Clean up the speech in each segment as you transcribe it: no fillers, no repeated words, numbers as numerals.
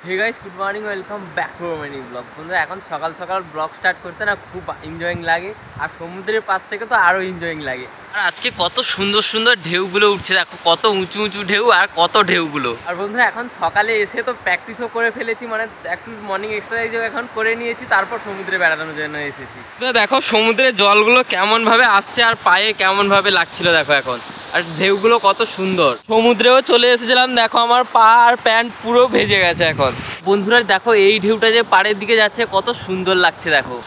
Hey guys good morning welcome back to my blog. বন্ধুরা এখন সকাল সকাল ব্লগ স্টার্ট করতে না খুব এনজয়িং লাগে, আর সমুদ্রের পাশ থেকে তো আরও এনজয়িং লাগে। আর আজকে কত সুন্দর সুন্দর ঢেউগুলো উঠছে, দেখো কত উঁচু উঁচু ঢেউ আর কত ঢেউগুলো। আর বন্ধুরা এখন সকালে এসে তো প্র্যাকটিসও করে ফেলেছি, মানে একটু মর্নিং এক্সারসাইজও এখন করে নিয়েছি, তারপর সমুদ্রে বেড়ানোর জন্য এসেছি। দেখো সমুদ্রের জলগুলো কেমনভাবে আসছে আর পায়ে কেমনভাবে লাগছিল দেখো এখন, আর ঢেউগুলো কত সুন্দর। সমুদ্রেও চলে এসেছিলাম, দেখো আমার পা আর প্যান্ট পুরো ভেজে গেছে এখন। বন্ধুরা দেখো এই ঢেউটা যে পাড়ের দিকে যাচ্ছে কত সুন্দর লাগছে, দেখো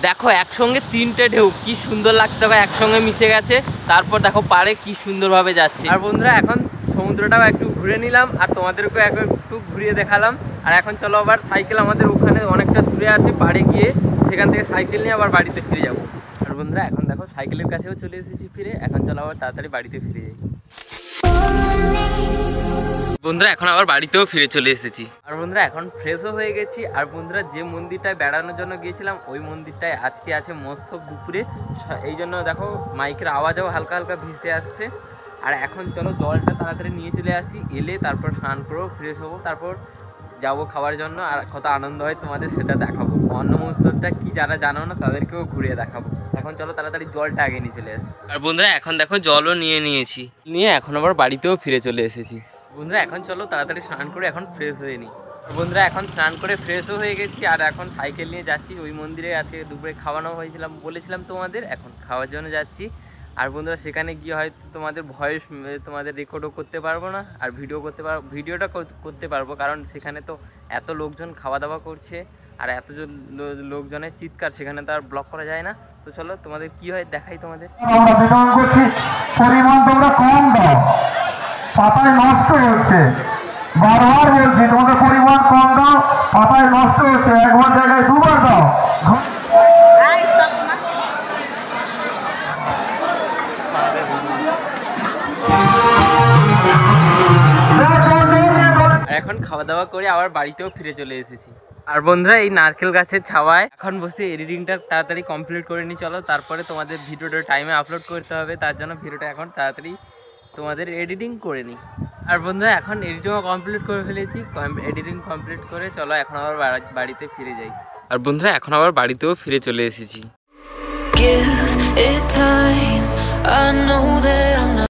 দেখো একসঙ্গে তিনটে ঢেউ কি সুন্দর লাগছে, দেখো একসঙ্গে মিশে গেছে, তারপর দেখো পাড়ে কি সুন্দরভাবে যাচ্ছে। আর বন্ধুরা এখন সমুদ্রটাও একটু ঘুরে নিলাম আর তোমাদেরকেও একটু ঘুরিয়ে দেখালাম। আর এখন চলো আবার সাইকেল আমাদের ওখানে অনেকটা দূরে আছে, পাড়ে গিয়ে সেখান থেকে সাইকেল নিয়ে আবার বাড়িতে ফিরে যাবো। আর বন্ধুরা এখন দেখো সাইকেলের কাছেও চলে এসেছি ফিরে, এখন চলো আবার তাড়াতাড়ি বাড়িতে ফিরে যাই। বন্ধুরা এখন আবার বাড়িতেও ফিরে চলে এসেছি। আর বন্ধুরা এখন ফ্রেশও হয়ে গেছি। আর বন্ধুরা যে মন্দিরটায় বেড়ানোর জন্য গিয়েছিলাম ওই মন্দিরটায় আজকে আছে মৎস্য দুপুরে, এই জন্য দেখো মাইকের আওয়াজও হালকা হালকা ভেসে আসছে। আর এখন চলো জলটা তাড়াতাড়ি নিয়ে চলে আসি, এলে তারপর স্নান করবো, ফ্রেশ হবো, তারপর যাবো খাওয়ার জন্য। আর কত আনন্দ হয় তোমাদের সেটা দেখাবো, অন্ন মহোৎসবটা কি যারা জানো না তাদেরকেও ঘুরিয়ে দেখাবো। এখন চলো তাড়াতাড়ি জলটা আগে নিয়ে চলে আসি। আর বন্ধুরা এখন দেখো জলও নিয়েছি, নিয়ে এখন আবার বাড়িতেও ফিরে চলে এসেছি। বন্ধুরা এখন চলো তাড়াতাড়ি স্নান করে এখন ফ্রেশ হয়ে নিই। বন্ধুরা এখন স্নান করে ফ্রেশও হয়ে গেছি, আর এখন সাইকেল নিয়ে যাচ্ছি ওই মন্দিরে আজকে দুপুরে খাওয়ানো হয়েছিলাম বলেছিলাম তোমাদের, এখন খাওয়ার জন্য যাচ্ছি। আর বন্ধুরা সেখানে গিয়ে হয়তো তোমাদের ভয়েস তোমাদের রেকর্ডও করতে পারবো না, আর ভিডিওটা করতে পারবো, কারণ সেখানে তো এত লোকজন খাওয়া দাওয়া করছে আর এতজন লোকজনের চিৎকার, সেখানে তো আর ব্লগ করা যায় না। তো চলো তোমাদের কি হয় দেখাই তোমাদের। পরিমাণ তোমরা কম দাও, পাতায় নষ্ট হচ্ছে, বারবার বলছি তোমাদের পরিমাণ কম দাও, পাতায় নষ্ট হচ্ছে, একবার জায়গায় দুবার দাও। এখন খাওয়া দাওয়া করে আবার বাড়িতেও ফিরে চলে এসেছি। আর বন্ধুরা এই নারকেল গাছের ছাওয়ায় এখন বসে এডিটিংটা তাড়াতাড়ি কমপ্লিট করে নিই চলো, তারপরে তোমাদের ভিডিওটা টাইমে আপলোড করতে হবে, তার জন্য ভিডিওটা এখন তাড়াতাড়ি তোমাদের এডিটিং করে নিই। আর বন্ধুরা এখন এডিটিংও কমপ্লিট করে ফেলেছি, এডিটিং কমপ্লিট করে চলো এখন আবার বাড়িতে ফিরে যাই। আর বন্ধুরা এখন আবার বাড়িতেও ফিরে চলে এসেছি।